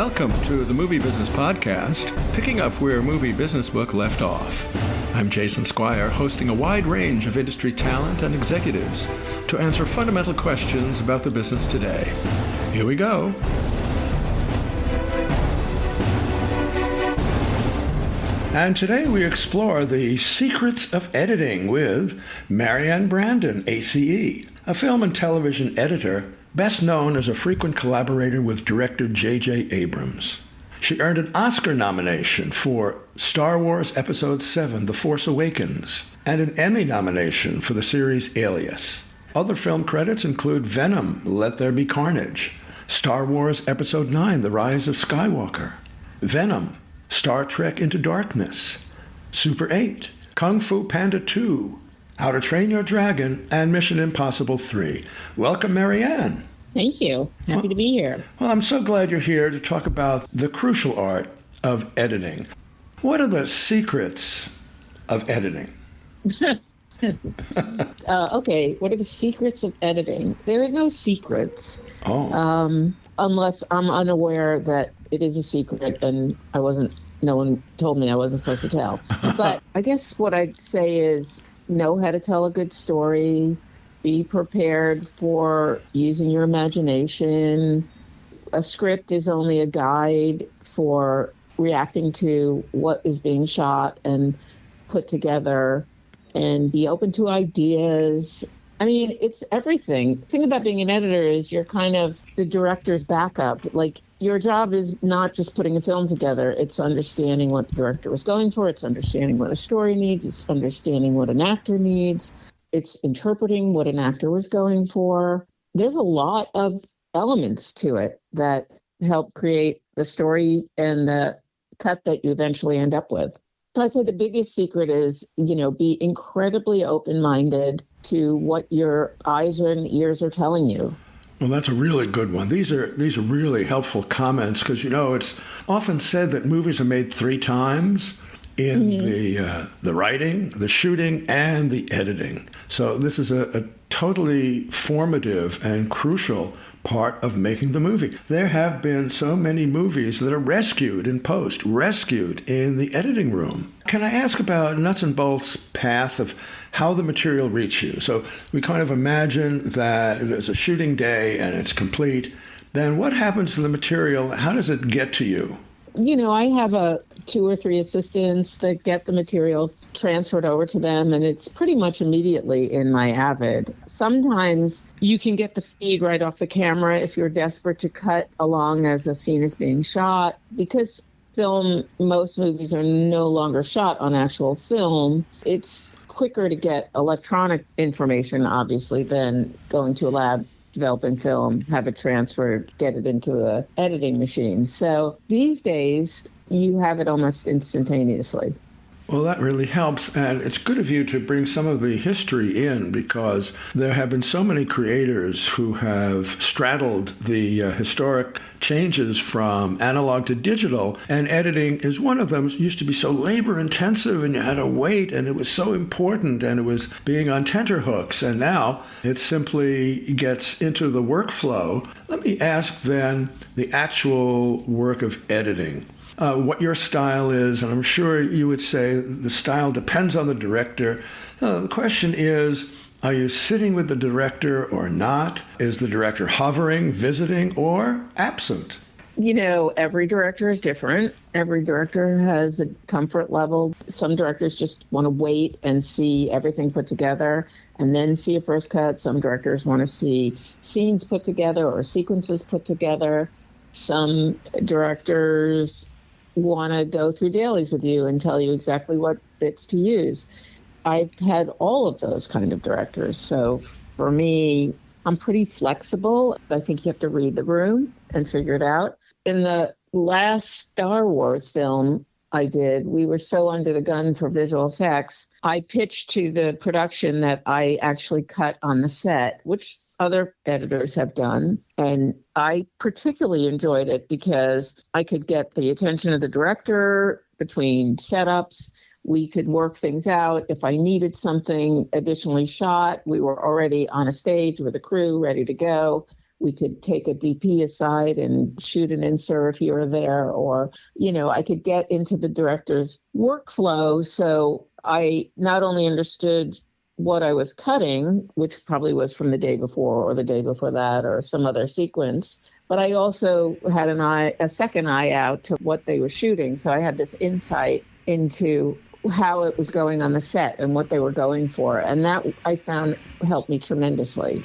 Welcome to the Movie Business Podcast, picking up where Movie Business Book left off. I'm Jason Squire, hosting a wide range of industry talent and executives to answer fundamental questions about the business today. Here we go. And today we explore the secrets of editing with MARYANN BRANDON, A.C.E., a film and television editor best known as a frequent collaborator with director J.J. Abrams. She earned an Oscar nomination for Star Wars Episode VII The Force Awakens and an Emmy nomination for the series ALIAS. Other film credits include VENOM, There Be Carnage, Star Wars Episode IX The Rise of Skywalker, VENOM, Star Trek Into Darkness, Super 8, Kung Fu Panda 2, How to Train Your Dragon, and Mission Impossible 3. Welcome, MARYANN. Thank you. Happy to be here. Well, I'm so glad you're here to talk about the crucial art of editing. What are the secrets of editing? Okay, what are the secrets of editing? There are no secrets. Unless I'm unaware that it is a secret and no one told me I wasn't supposed to tell. But I guess what I'd say is know how to tell a good story, be prepared for using your imagination. A script is only a guide for reacting to what is being shot and put together, and be open to ideas. I mean, it's everything. The thing about being an editor is you're kind of the director's backup. Like, your job is not just putting a film together. It's understanding what the director was going for. It's understanding what a story needs. It's understanding what an actor needs. It's interpreting what an actor was going for. There's a lot of elements to it that help create the story and the cut that you eventually end up with. So I'd say the biggest secret is, be incredibly open-minded to what your eyes and ears are telling you. Well, that's a really good one. These are really helpful comments because, it's often said that movies are made 3 times in the writing, the shooting, and the editing. So this is a totally formative and crucial part of making the movie. There have been so many movies that are rescued in post, rescued in the editing room. Can I ask about nuts and bolts path of how the material reaches you? So we kind of imagine that there's a shooting day and it's complete. Then what happens to the material? How does it get to you? I have 2 or 3 assistants that get the material transferred over to them, and it's pretty much immediately in my Avid. Sometimes you can get the feed right off the camera if you're desperate to cut along as a scene is being shot. Because most movies are no longer shot on actual film, it's quicker to get electronic information, obviously, than going to a lab, developing film, have it transferred, get it into a editing machine. So these days, you have it almost instantaneously. Well, that really helps, and it's good of you to bring some of the history in because there have been so many creators who have straddled the historic changes from analog to digital, and editing is one of them. It used to be so labor-intensive, and you had to wait, and it was so important, and it was being on tenterhooks, and now it simply gets into the workflow. Let me ask then the actual work of editing. What your style is, and I'm sure you would say the style depends on the director. The question is, are you sitting with the director or not? Is the director hovering, visiting, or absent? Every director is different. Every director has a comfort level. Some directors just want to wait and see everything put together and then see a first cut. Some directors want to see scenes put together or sequences put together. Some directors want to go through dailies with you and tell you exactly what bits to use. I've had all of those kind of directors. So for me, I'm pretty flexible. I think you have to read the room and figure it out. In the last Star Wars film I did, we were so under the gun for visual effects. I pitched to the production that I actually cut on the set, which other editors have done. And I particularly enjoyed it because I could get the attention of the director between setups. We could work things out. If I needed something additionally shot, we were already on a stage with a crew ready to go. we could take a DP aside and shoot an insert here or there, or, I could get into the director's workflow. So I not only understood what I was cutting, which probably was from the day before or the day before that or some other sequence, but I also had a second eye out to what they were shooting. So I had this insight into how it was going on the set and what they were going for. And that I found helped me tremendously.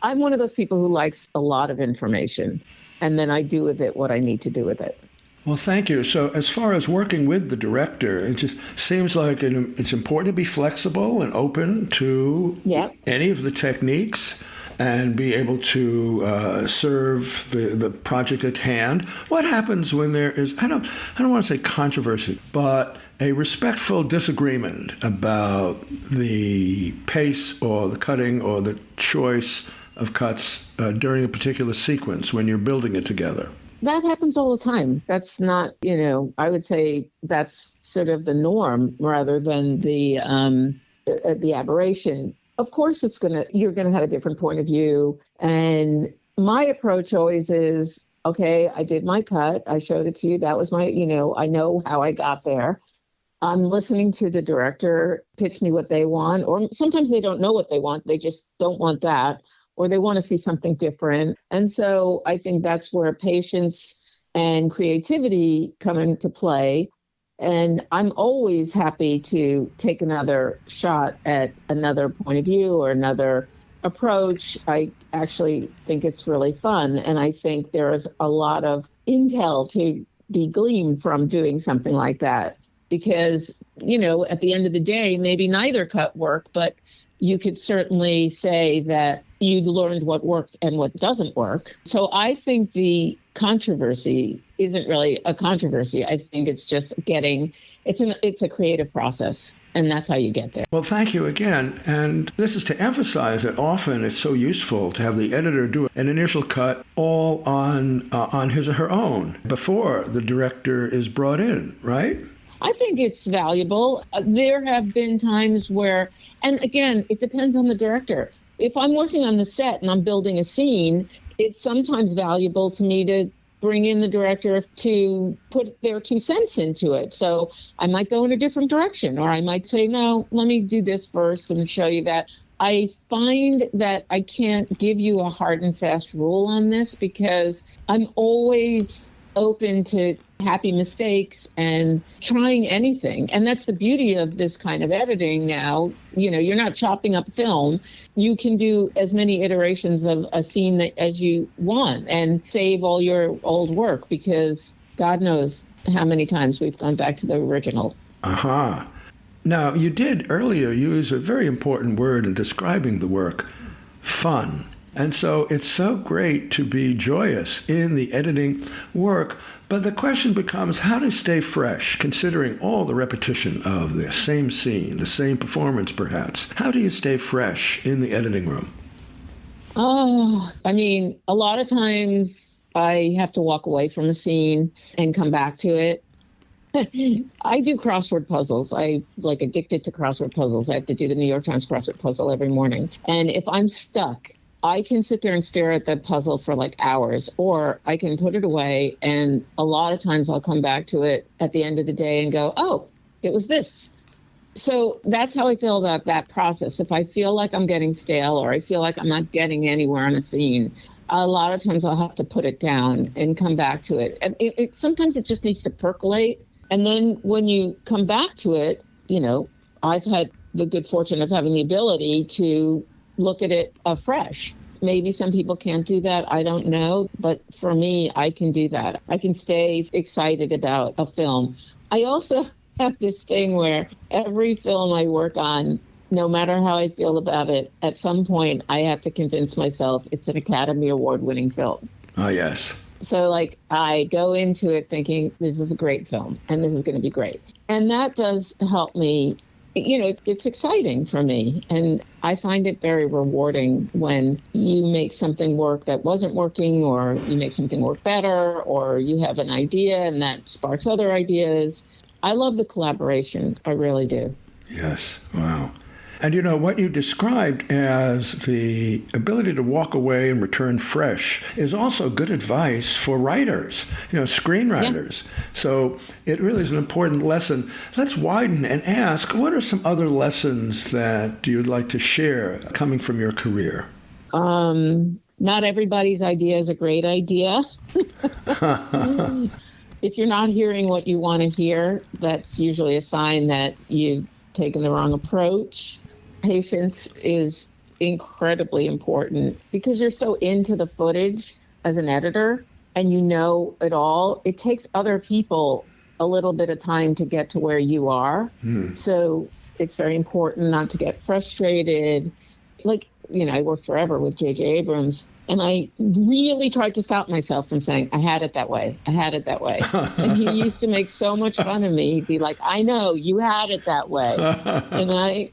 I'm one of those people who likes a lot of information, and then I do with it what I need to do with it. Well, thank you. So as far as working with the director, it just seems like it's important to be flexible and open to any of the techniques and be able to serve the project at hand. What happens when there is, I don't want to say controversy, but a respectful disagreement about the pace or the cutting or the choice of cuts during a particular sequence when you're building it together? That happens all the time. That's not, I would say that's sort of the norm rather than the aberration. Of course, you're going to have a different point of view. And my approach always is, okay, I did my cut. I showed it to you. That was my, I know how I got there. I'm listening to the director pitch me what they want, or sometimes they don't know what they want. They just don't want that, or they want to see something different. And so I think that's where patience and creativity come into play. And I'm always happy to take another shot at another point of view or another approach. I actually think it's really fun. And I think there is a lot of intel to be gleaned from doing something like that. Because, at the end of the day, maybe neither cut worked, but you could certainly say that you learned what worked and what doesn't work. So I think the controversy isn't really a controversy. I think it's just it's a creative process, and that's how you get there. Well, thank you again. And this is to emphasize that often it's so useful to have the editor do an initial cut all on his or her own before the director is brought in, right? I think it's valuable. There have been times where, and again, it depends on the director. If I'm working on the set and I'm building a scene, it's sometimes valuable to me to bring in the director to put their 2 cents into it. So I might go in a different direction, or I might say, no, let me do this first and show you that. I find that I can't give you a hard and fast rule on this because I'm always open to happy mistakes and trying anything. And that's the beauty of this kind of editing now. You're not chopping up film. You can do as many iterations of a scene as you want and save all your old work, because God knows how many times we've gone back to the original. Aha. Now, you did earlier use a very important word in describing the work, fun. And so it's so great to be joyous in the editing work. But the question becomes how to stay fresh, considering all the repetition of the same scene, the same performance perhaps. How do you stay fresh in the editing room? Oh, a lot of times I have to walk away from a scene and come back to it. I do crossword puzzles. I addicted to crossword puzzles. I have to do the New York Times crossword puzzle every morning. And if I'm stuck, I can sit there and stare at the puzzle for hours, or I can put it away. And a lot of times I'll come back to it at the end of the day and go, oh, it was this. So that's how I feel about that process. If I feel like I'm getting stale or I feel like I'm not getting anywhere on a scene, a lot of times I'll have to put it down and come back to it. And sometimes it just needs to percolate. And then when you come back to it, I've had the good fortune of having the ability to look at it afresh. Maybe some people can't do that. I don't know. But for me, I can do that. I can stay excited about a film. I also have this thing where every film I work on, no matter how I feel about it, at some point I have to convince myself it's an Academy Award winning film. Oh, yes. So I go into it thinking this is a great film and this is going to be great. And that does help me. It's exciting for me. And I find it very rewarding when you make something work that wasn't working, or you make something work better, or you have an idea and that sparks other ideas. I love the collaboration. I really do. Yes. Wow. And you know, what you described as the ability to walk away and return fresh is also good advice for writers, screenwriters. Yeah. So it really is an important lesson. Let's widen and ask, what are some other lessons that you'd like to share coming from your career? Not everybody's idea is a great idea. If you're not hearing what you want to hear, that's usually a sign that you've taken the wrong approach. Patience is incredibly important because you're so into the footage as an editor and you know it all. It takes other people a little bit of time to get to where you are. So it's very important not to get frustrated. I worked forever with J.J. Abrams, and I really tried to stop myself from saying, I had it that way. And he used to make so much fun of me. He'd be like, I know, you had it that way. And I,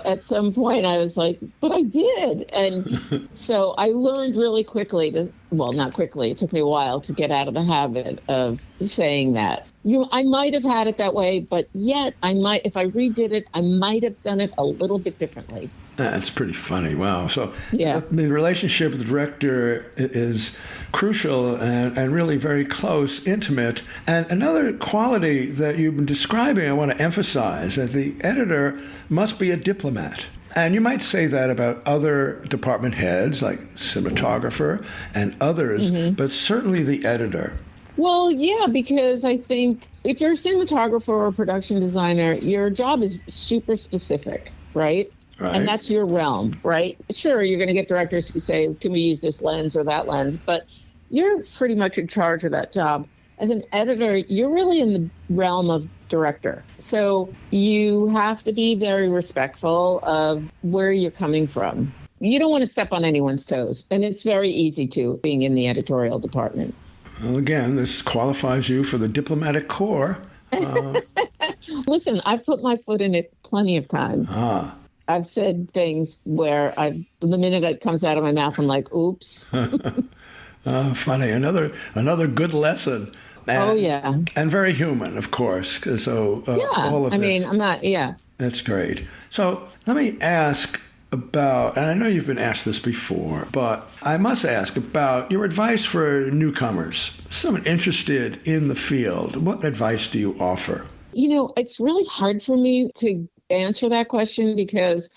at some point I was like, but I did. And so I learned really quickly not quickly, it took me a while to get out of the habit of saying that. I might have had it that way, but yet if I redid it, I might have done it a little bit differently. That's pretty funny. Wow. So the relationship with the director is crucial and really very close, intimate. And another quality that you've been describing, I want to emphasize, that the editor must be a diplomat. And you might say that about other department heads, like cinematographer and others, but certainly the editor. Well, yeah, because I think if you're a cinematographer or a production designer, your job is super specific, right? Right. And that's your realm, right? Sure, you're going to get directors who say, can we use this lens or that lens? But you're pretty much in charge of that job. As an editor, you're really in the realm of director. So you have to be very respectful of where you're coming from. You don't want to step on anyone's toes. And it's very easy to, being in the editorial department. Well, again, this qualifies you for the diplomatic corps. Listen, I've put my foot in it plenty of times. I've said things where the minute it comes out of my mouth, I'm like, oops. Funny. Another good lesson. And very human, of course. So all of this. I'm not, That's great. So let me ask about, and I know you've been asked this before, but I must ask about your advice for newcomers, someone interested in the field. What advice do you offer? It's really hard for me to answer that question because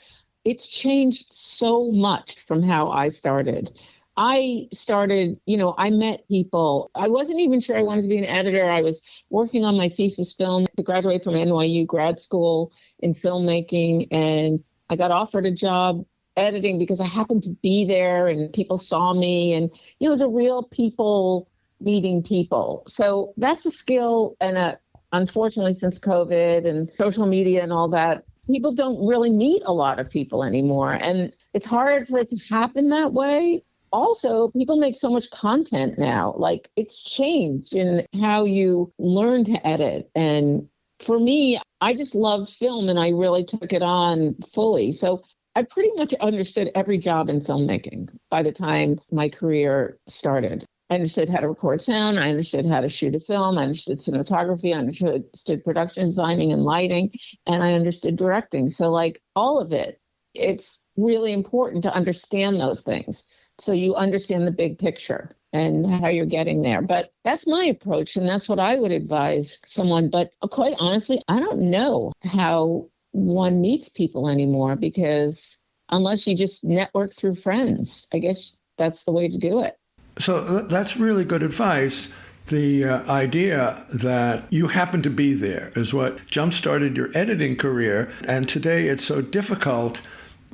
it's changed so much from how I started. I met people. I wasn't even sure I wanted to be an editor. I was working on my thesis film to graduate from NYU grad school in filmmaking, and I got offered a job editing because I happened to be there and people saw me, and it was a real people meeting people. So that's a skill, and unfortunately, since COVID and social media and all that, people don't really meet a lot of people anymore. And it's hard for it to happen that way. Also, people make so much content now. Like, it's changed in how you learn to edit. And for me, I just loved film and I really took it on fully. So I pretty much understood every job in filmmaking by the time my career started. I understood how to record sound. I understood how to shoot a film. I understood cinematography. I understood production designing and lighting. And I understood directing. So all of it, it's really important to understand those things. So you understand the big picture and how you're getting there. But that's my approach. And that's what I would advise someone. But quite honestly, I don't know how one meets people anymore, because unless you just network through friends, I guess that's the way to do it. So that's really good advice. The idea that you happen to be there is what jump-started your editing career, and today it's so difficult.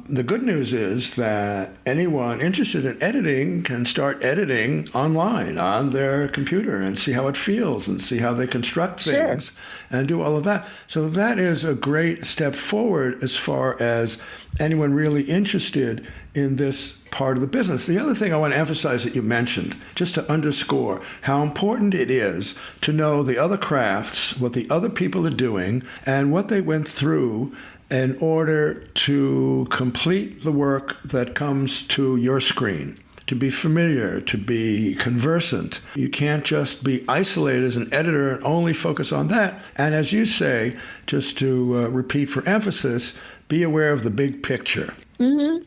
The good news is that anyone interested in editing can start editing online on their computer and see how it feels and see how they construct things and do all of that. So that is a great step forward as far as anyone really interested in this part of the business. The other thing I want to emphasize that you mentioned, just to underscore how important it is to know the other crafts, what the other people are doing, and what they went through in order to complete the work that comes to your screen, to be familiar, to be conversant. You can't just be isolated as an editor and only focus on that. And as you say, just to repeat for emphasis, be aware of the big picture. Mm-hmm.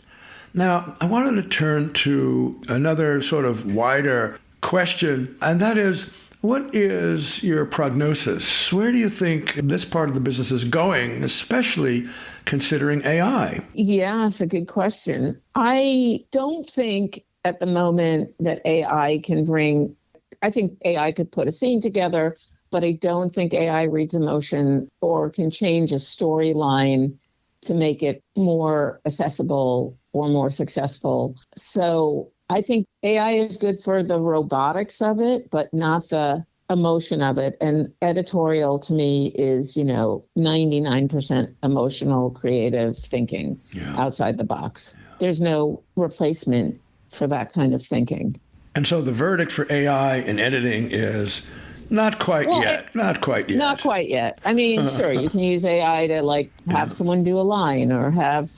Now, I wanted to turn to another sort of wider question, and that is, what is your prognosis? Where do you think this part of the business is going, especially considering AI? Yeah, it's a good question. I don't think at the moment that AI can bring, I think AI could put a scene together, but I don't think AI reads emotion or can change a storyline to make it more accessible or more successful. So I think AI is good for the robotics of it, but not the emotion of it. And editorial to me is, 99% emotional, creative thinking outside the box. Yeah. There's no replacement for that kind of thinking. And so the verdict for AI in editing is not quite yet. Not quite yet. Not quite yet. I mean, sure, you can use AI to have someone do a line or have,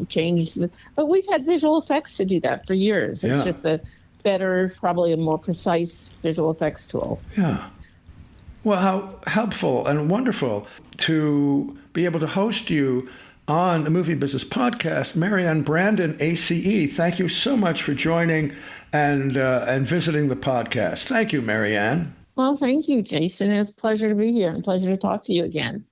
change but we've had visual effects to do that for years. It's just a better, probably a more precise visual effects tool. Yeah. Well, how helpful and wonderful to be able to host you on the Movie Business Podcast. MARYANN Brandon, A.C.E., thank you so much for joining and visiting the podcast. Thank you, MARYANN. Well, thank you, Jason. It was a pleasure to be here and a pleasure to talk to you again.